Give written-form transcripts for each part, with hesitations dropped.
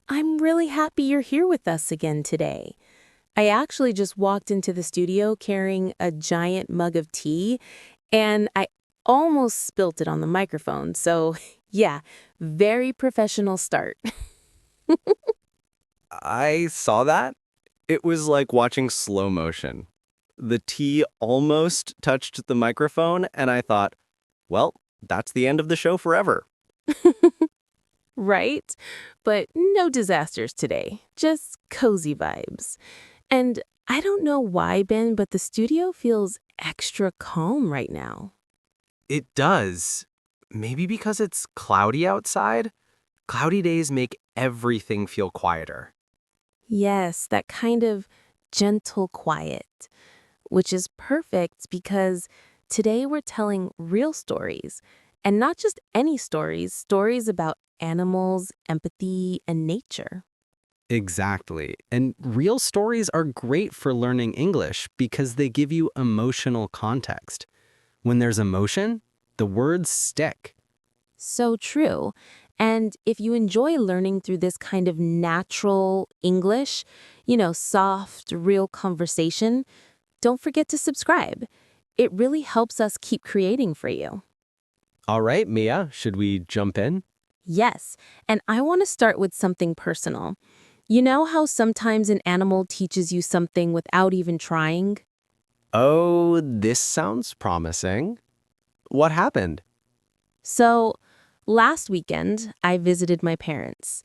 I'm really happy you're here with us again today. I actually just walked into the studio carrying a giant mug of tea, and I almost spilt it on the microphone. So, yeah, very professional start. I saw that. It was like watching slow motion. The tea almost touched the microphone, and I thought, well, that's the end of the show forever. Right? But no disasters today, just cozy vibes. And I don't know why, Ben, but the studio feels extra calm right now. It does. Maybe because it's cloudy outside? Cloudy days make everything feel quieter. Yes, that kind of gentle quiet, which is perfect because today we're telling real stories. And not just any stories, stories about animals, empathy, and nature. Exactly. And real stories are great for learning English because they give you emotional context. When there's emotion, the words stick. So true. And if you enjoy learning through this kind of natural English, soft, real conversation, don't forget to subscribe. It really helps us keep creating for you. All right, Mia, should we jump in? Yes, and I want to start with something personal. You know how sometimes an animal teaches you something without even trying? Oh, this sounds promising. What happened? So, last weekend, I visited my parents.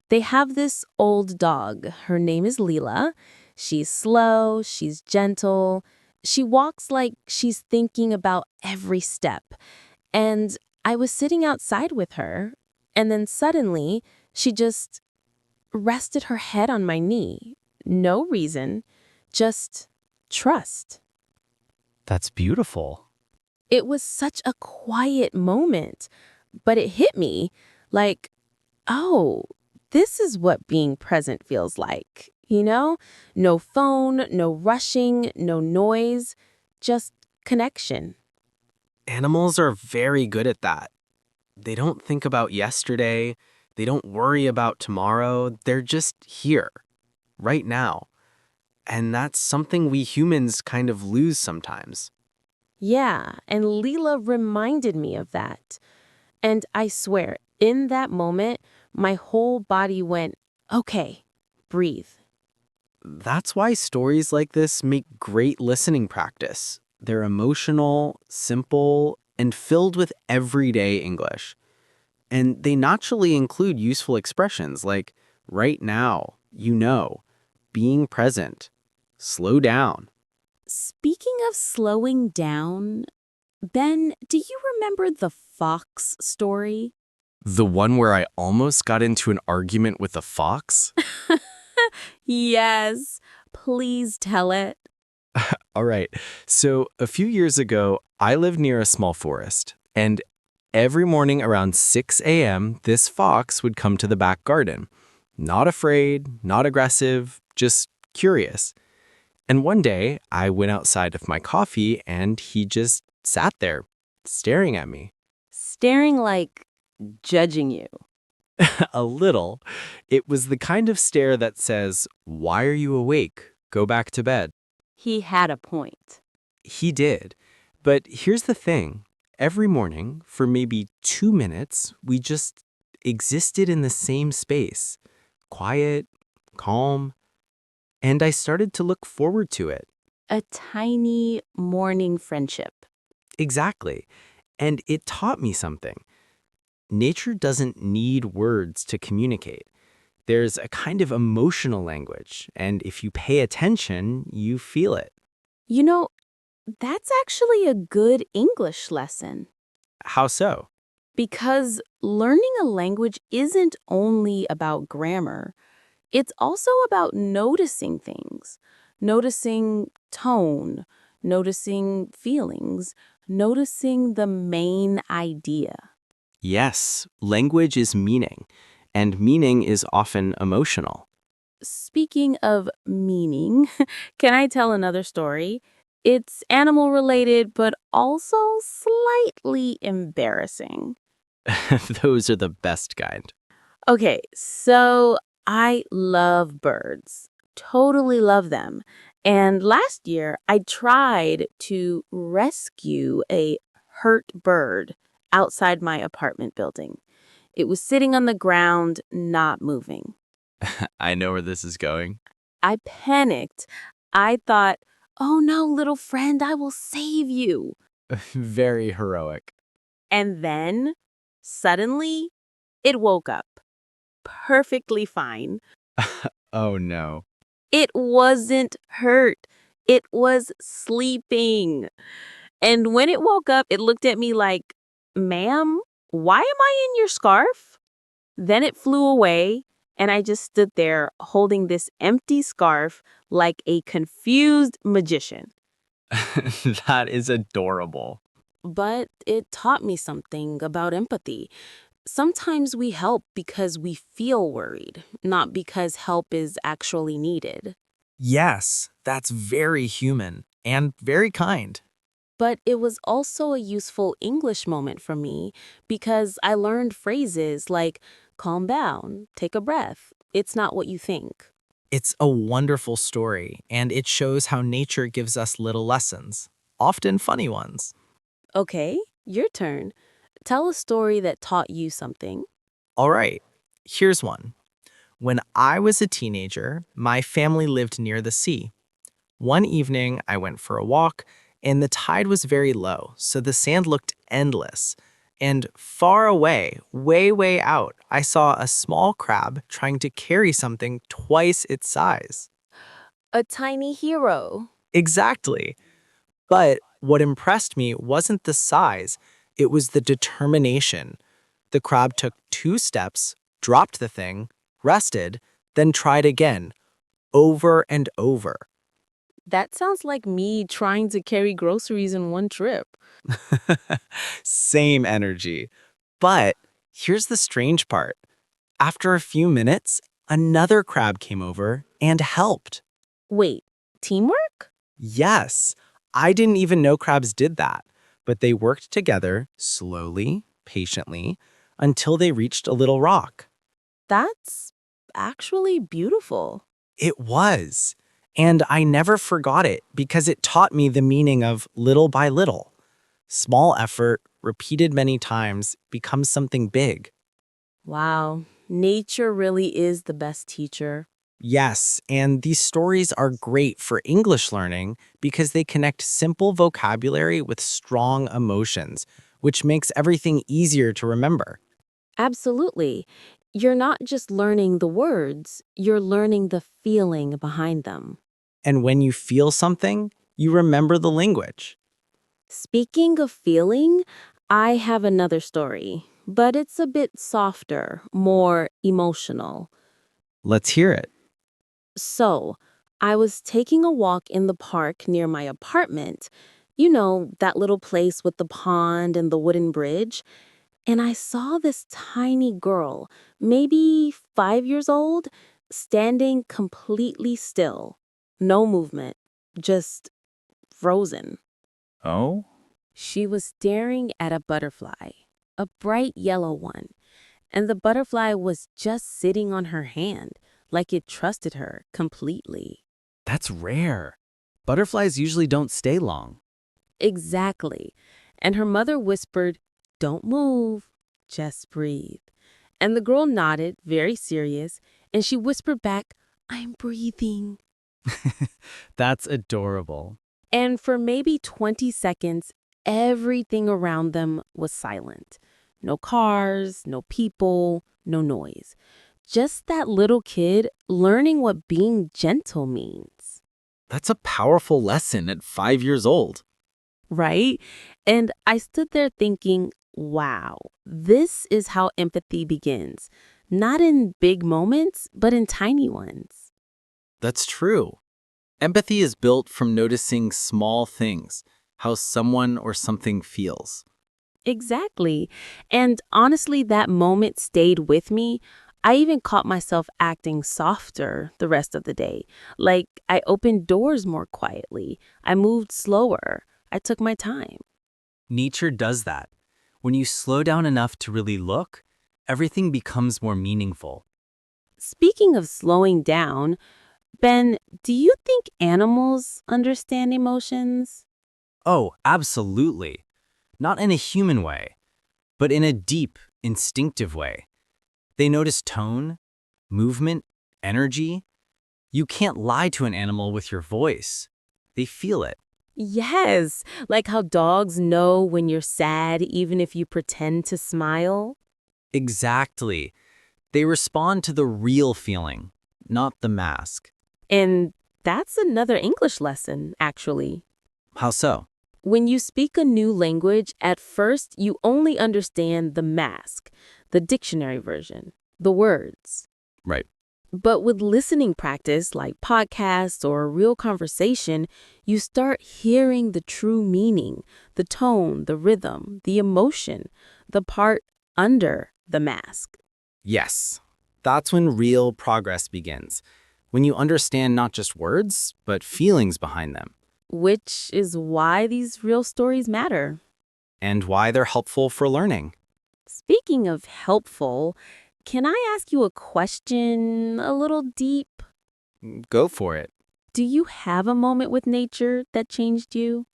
They have this old dog. Her name is Leela. She's slow, she's gentle. She walks like she's thinking about every step. And I was sitting outside with her, and then suddenly she just rested her head on my knee. No reason, just trust. That's beautiful. It was such a quiet moment, but it hit me like, oh, this is what being present feels like. No phone, no rushing, no noise, just connection. Animals are very good at that. They don't think about yesterday. They don't worry about tomorrow. They're just here, right now. And that's something we humans kind of lose sometimes. Yeah, and Leela reminded me of that. And I swear, in that moment, my whole body went, okay, breathe. That's why stories like this make great listening practice. They're emotional, simple, and filled with everyday English. And they naturally include useful expressions like right now, being present, slow down. Speaking of slowing down, Ben, do you remember the fox story? The one where I almost got into an argument with a fox? Yes, please tell it. All right. So, a few years ago, I lived near a small forest, and every morning around 6 a.m., this fox would come to the back garden. Not afraid, not aggressive, just curious. And one day, I went outside of my coffee, and he just sat there, staring at me. Staring like judging you. A little. It was the kind of stare that says, "Why are you awake? Go back to bed." He had a point. He did. But here's the thing. Every morning, for maybe 2 minutes, we just existed in the same space. Quiet, calm, and I started to look forward to it. A tiny morning friendship. Exactly. And it taught me something. Nature doesn't need words to communicate. There's a kind of emotional language, and if you pay attention, you feel it. You know, that's actually a good English lesson. How so? Because learning a language isn't only about grammar, it's also about noticing things, noticing tone, noticing feelings, noticing the main idea. Yes, language is meaning, and meaning is often emotional. Speaking of meaning, can I tell another story? It's animal related, but also slightly embarrassing. Those are the best kind. Okay, so I love birds, totally love them. And last year, I tried to rescue a hurt bird outside my apartment building. It was sitting on the ground, not moving. I know where this is going. I panicked. I thought, oh no, little friend, I will save you. Very heroic. And then, suddenly, it woke up, perfectly fine. Oh no. It wasn't hurt. It was sleeping. And when it woke up, it looked at me like, ma'am, why am I in your scarf? Then it flew away, and I just stood there holding this empty scarf like a confused magician. That is adorable. But it taught me something about empathy. Sometimes we help because we feel worried, not because help is actually needed. Yes, that's very human and very kind. But it was also a useful English moment for me because I learned phrases like calm down, take a breath, it's not what you think. It's a wonderful story, and it shows how nature gives us little lessons, often funny ones. Okay, your turn. Tell a story that taught you something. All right, here's one. When I was a teenager, my family lived near the sea. One evening, I went for a walk, and the tide was very low, so the sand looked endless. And far away, way out, I saw a small crab trying to carry something twice its size. A tiny hero. Exactly. But what impressed me wasn't the size, it was the determination. The crab took 2 steps, dropped the thing, rested, then tried again, over and over. That sounds like me trying to carry groceries in one trip. Same energy. But here's the strange part. After a few minutes, another crab came over and helped. Wait, teamwork? Yes, I didn't even know crabs did that, but they worked together slowly, patiently, until they reached a little rock. That's actually beautiful. It was. And I never forgot it because it taught me the meaning of little by little. Small effort, repeated many times, becomes something big. Wow, nature really is the best teacher. Yes, and these stories are great for English learning because they connect simple vocabulary with strong emotions, which makes everything easier to remember. Absolutely. You're not just learning the words, you're learning the feeling behind them. And when you feel something, you remember the language. Speaking of feeling, I have another story, but it's a bit softer, more emotional. Let's hear it. So, I was taking a walk in the park near my apartment. You know, that little place with the pond and the wooden bridge. And I saw this tiny girl, maybe 5 years old, standing completely still. No movement, just frozen. Oh? She was staring at a butterfly, a bright yellow one, and the butterfly was just sitting on her hand, like it trusted her completely. That's rare. Butterflies usually don't stay long. Exactly. And her mother whispered, "Don't move, just breathe." And the girl nodded, very serious, and she whispered back, "I'm breathing." That's adorable. And for maybe 20 seconds, everything around them was silent. No cars, no people, no noise. Just that little kid learning what being gentle means, That's a powerful lesson at 5 years old. right? And I stood there thinking, wow, this is how empathy begins. Not in big moments, but in tiny ones. That's true. Empathy is built from noticing small things, how someone or something feels. Exactly. And honestly, that moment stayed with me. I even caught myself acting softer the rest of the day. Like I opened doors more quietly. I moved slower. I took my time. Nature does that. When you slow down enough to really look, everything becomes more meaningful. Speaking of slowing down, Ben, do you think animals understand emotions? Oh, absolutely. Not in a human way, but in a deep, instinctive way. They notice tone, movement, energy. You can't lie to an animal with your voice. They feel it. Yes, like how dogs know when you're sad even if you pretend to smile. Exactly. They respond to the real feeling, not the mask. And that's another English lesson, actually. How so? When you speak a new language, at first you only understand the mask, the dictionary version, the words. Right. But with listening practice, like podcasts or a real conversation, you start hearing the true meaning, the tone, the rhythm, the emotion, the part under the mask. Yes. That's when real progress begins. When you understand not just words, but feelings behind them, Which is why these real stories matter. and why they're helpful for learning. Speaking of helpful, can I ask you a question a little deep? Go for it. Do you have a moment with nature that changed you,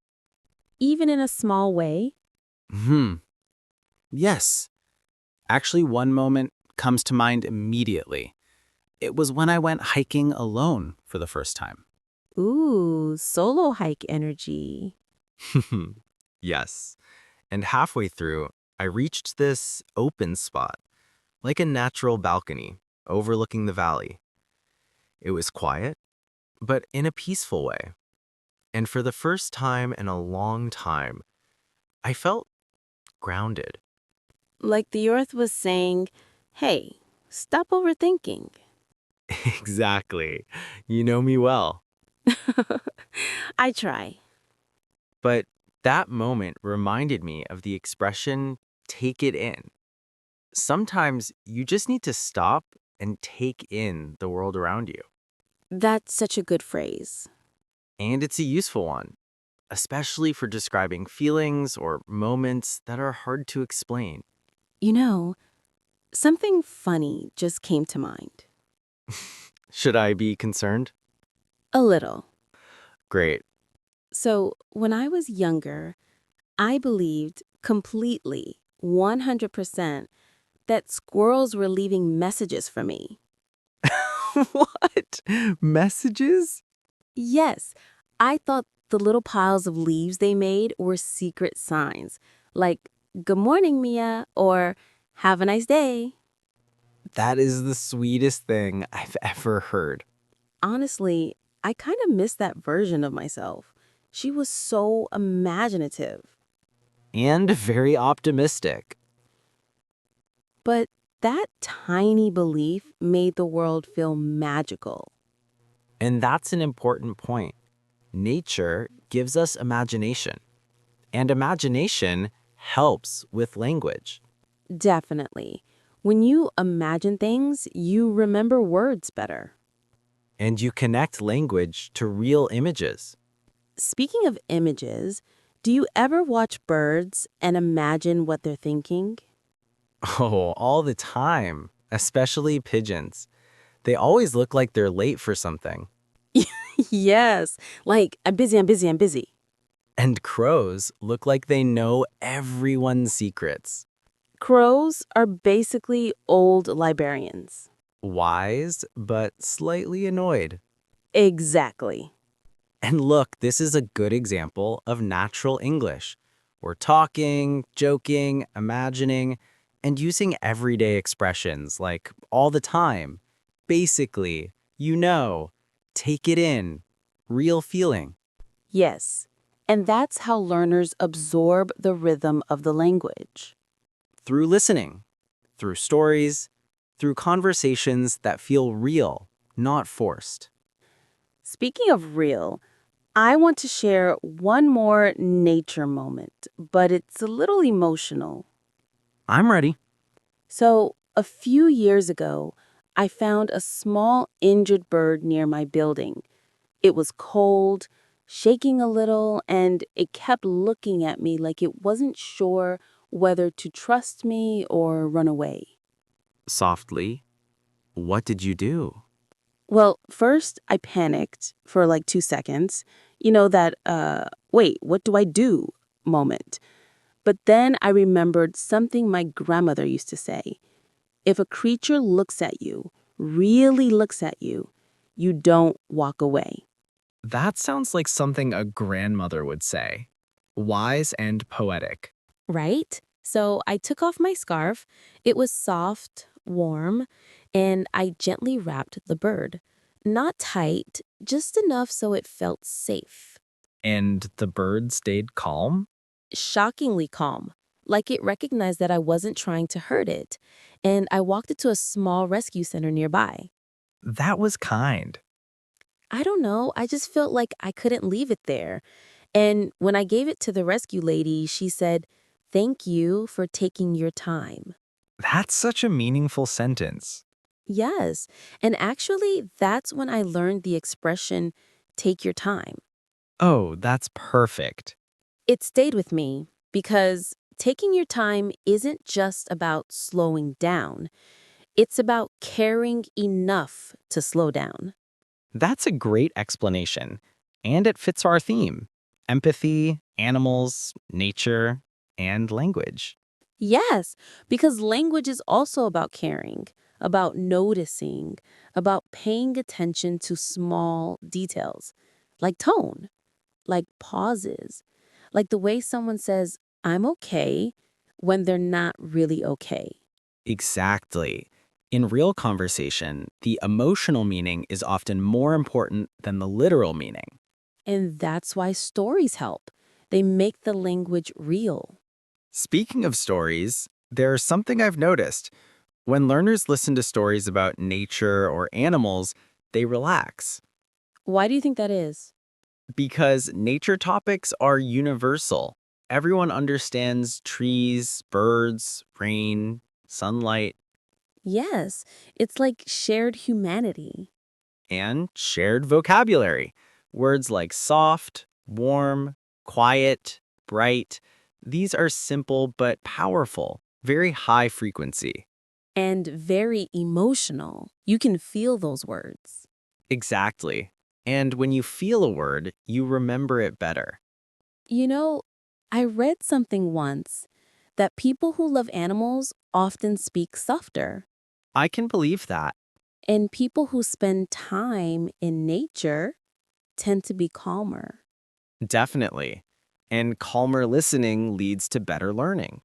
even in a small way? Hmm. Yes. Actually, one moment comes to mind immediately. It was when I went hiking alone for the first time. Ooh, solo hike energy. Yes. And halfway through, I reached this open spot, like a natural balcony overlooking the valley. It was quiet, but in a peaceful way. And for the first time in a long time, I felt grounded. Like the earth was saying, hey, stop overthinking. Exactly. You know me well. I try. But that moment reminded me of the expression, take it in. Sometimes you just need to stop and take in the world around you. That's such a good phrase. And it's a useful one, especially for describing feelings or moments that are hard to explain. You know, something funny just came to mind. Should I be concerned? A little. Great. So, when I was younger, I believed completely, 100%, that squirrels were leaving messages for me. What? Messages? Yes, I thought the little piles of leaves they made were secret signs, like, Good morning, Mia, or Have a nice day. That is the sweetest thing I've ever heard. Honestly, I kind of miss that version of myself. She was so imaginative. And very optimistic. But that tiny belief made the world feel magical. And that's an important point. Nature gives us imagination, and imagination helps with language. Definitely. When you imagine things, you remember words better. And you connect language to real images. Speaking of images, do you ever watch birds and imagine what they're thinking? Oh, all the time, especially pigeons. They always look like they're late for something. Yes, like, I'm busy, I'm busy, I'm busy. And crows look like they know everyone's secrets. Crows are basically old librarians. Wise, but slightly annoyed. Exactly. And look, this is a good example of natural English. We're talking, joking, imagining, and using everyday expressions like all the time, basically, you know, take it in, real feeling. Yes. And that's how learners absorb the rhythm of the language. Through listening, through stories, through conversations that feel real, not forced. Speaking of real, I want to share one more nature moment, but it's a little emotional. I'm ready. So, a few years ago, I found a small injured bird near my building. It was cold, shaking a little, and it kept looking at me like it wasn't sure whether to trust me or run away. Softly, What did you do? Well, first I panicked for like 2 seconds. You know, that, wait, what do I do moment. But then I remembered something my grandmother used to say. If a creature looks at you, really looks at you, you don't walk away. That sounds like something a grandmother would say. Wise and poetic. Right? So I took off my scarf. It was soft, warm, and I gently wrapped the bird. Not tight, just enough so it felt safe. And the bird stayed calm? Shockingly calm, like it recognized that I wasn't trying to hurt it, and I walked it to a small rescue center nearby. That was kind. I don't know, I just felt like I couldn't leave it there. And when I gave it to the rescue lady, she said, "Thank you for taking your time." That's such a meaningful sentence. Yes, and actually, that's when I learned the expression, "take your time." Oh, that's perfect. It stayed with me because taking your time isn't just about slowing down. It's about caring enough to slow down. That's a great explanation. And it fits our theme: empathy, animals, nature, and language. Yes, because language is also about caring, about noticing, about paying attention to small details, like tone, like pauses, like the way someone says, "I'm okay," when they're not really okay. Exactly. In real conversation, the emotional meaning is often more important than the literal meaning. And that's why stories help. They make the language real. Speaking of stories, there's something I've noticed. When learners listen to stories about nature or animals, they relax. Why do you think that is? Because nature topics are universal. Everyone understands trees, birds, rain, sunlight, Yes, it's like shared humanity. and shared vocabulary. Words like soft, warm, quiet, bright. These are simple but powerful, very high frequency. And very emotional. You can feel those words. Exactly. And when you feel a word, you remember it better. You know, I read something once that people who love animals often speak softer, I can believe that. and people who spend time in nature tend to be calmer. Definitely. And calmer listening leads to better learning.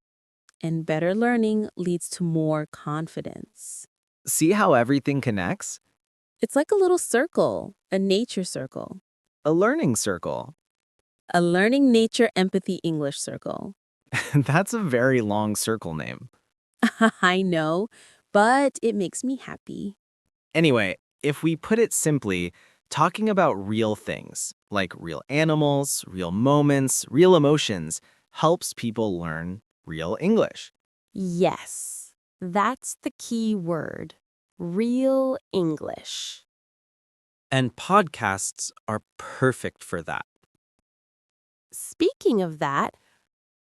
And better learning leads to more confidence. See how everything connects? It's like a little circle, a nature circle, A learning circle. a learning nature empathy English circle. That's a very long circle name. I know, but it makes me happy. Anyway, if we put it simply, talking about real things, like real animals, real moments, real emotions, helps people learn real English. Yes, that's the key word. Real English. And podcasts are perfect for that. Speaking of that,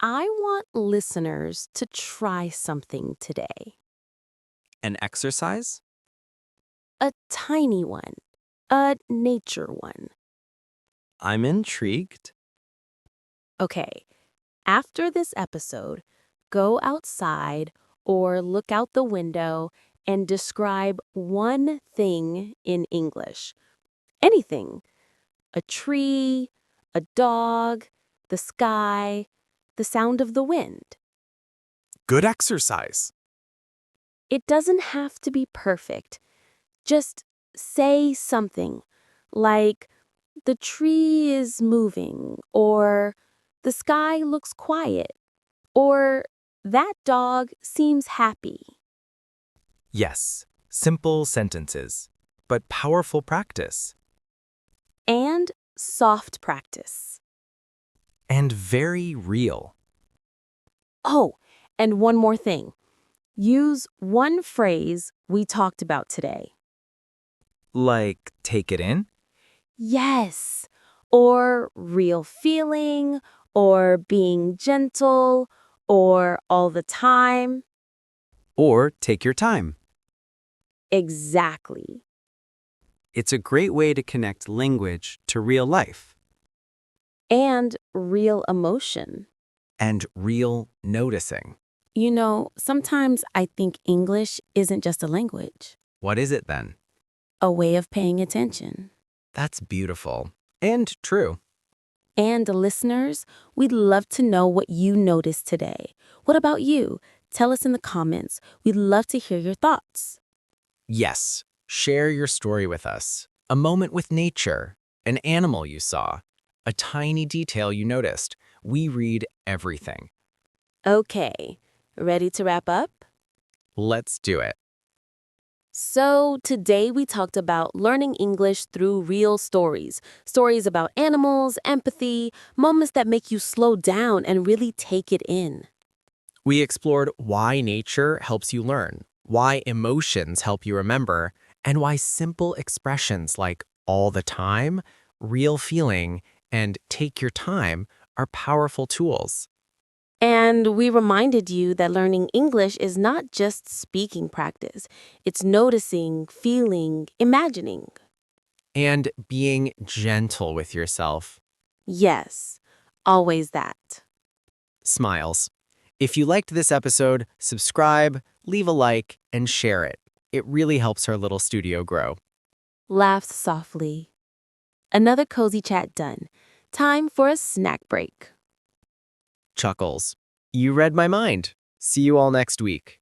I want listeners to try something today. An exercise? A tiny one. A nature one. I'm intrigued. Okay, after this episode, go outside or look out the window and describe one thing in English. Anything. A tree, a dog, the sky, the sound of the wind. Good exercise. It doesn't have to be perfect. Just say something like, "The tree is moving," or "The sky looks quiet," or "That dog seems happy." Yes, simple sentences, but powerful practice. And soft practice. And very real. Oh, and one more thing. Use one phrase we talked about today. Like, take it in? Yes, or real feeling, or being gentle, or all the time. Or take your time. Exactly. It's a great way to connect language to real life. And real emotion. And real noticing. You know, sometimes I think English isn't just a language, What is it then? a way of paying attention. That's beautiful. And true. And listeners, we'd love to know what you noticed today. What about you? Tell us in the comments. We'd love to hear your thoughts. Yes, share your story with us. A moment with nature, an animal you saw, a tiny detail you noticed. We read everything. Okay, ready to wrap up? Let's do it. So, today we talked about learning English through real stories. Stories about animals, empathy, moments that make you slow down and really take it in. We explored why nature helps you learn, why emotions help you remember, and why simple expressions like all the time, real feeling, and take your time are powerful tools. And we reminded you that learning English is not just speaking practice. It's noticing, feeling, imagining. And being gentle with yourself. Yes, always that. Smiles. If you liked this episode, subscribe, leave a like, and share it. It really helps our little studio grow. Laughs softly. Another cozy chat done. Time for a snack break. Chuckles. You read my mind. See you all next week.